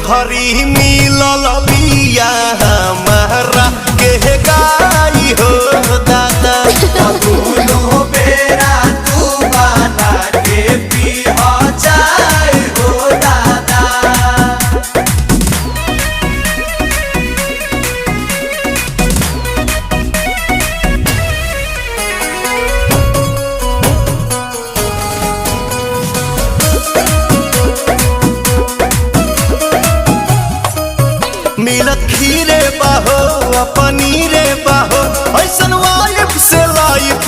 घरी मिलल बिया हमारा के गाई हो दादा। दोनों बेरा तू बना के पिया चाय हो दादा। मिलत खीरे बाहो पनीरे बाहो ऐसन वाइफ से लाइफ